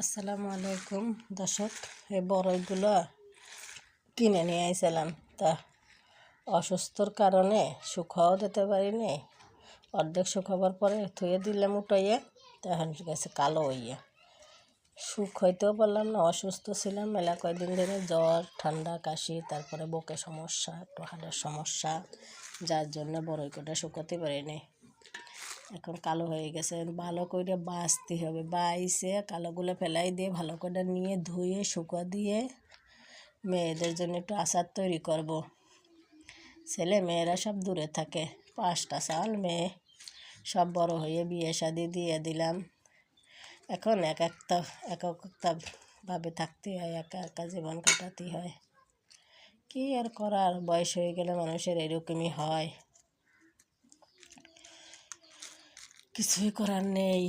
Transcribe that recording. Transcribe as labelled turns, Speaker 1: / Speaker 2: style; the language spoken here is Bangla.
Speaker 1: আসসালামু আলাইকুম দর্শক, এই বড়ইগুলো কিনে নিয়ে আইছিলাম। তা অসুস্থর কারণে শুকাও দিতে পারিনি। অর্ধেক শুকাবার পরে থুয়ে দিলাম উঠাইয়া, তখন গেছে কালো হইয়া। শুকাইতেও পারলাম না, অসুস্থ ছিলাম। মেলা কয়েকদিন ধরে জ্বর, ঠান্ডা, কাশি, তারপরে বুকে সমস্যা, একটু হাড়ের সমস্যা, যার জন্য বড়ইগুলো শুকাতে পারিনি। এখন কালো হয়ে গেছে, ভালো করে বাছতে হবে। বাইছে কালোগুলো ফেলাই দিয়ে ভালো করে নিয়ে ধুয়ে শুকা দিয়ে মেয়েদের জন্য একটু আচার তৈরি করব। ছেলে মেয়েরা সব দূরে থাকে, 5টা সাল মেয়ে, সব বড় হয়ে বিয়ে শাদি দিয়ে দিলাম। এখন এক একটা ভাবে থাকতে হয়, একা একা জীবন কাটাতে হয়। কি আর করার, বয়স হয়ে গেলে মানুষের এরকমই হয়, কিছুই করার নেই।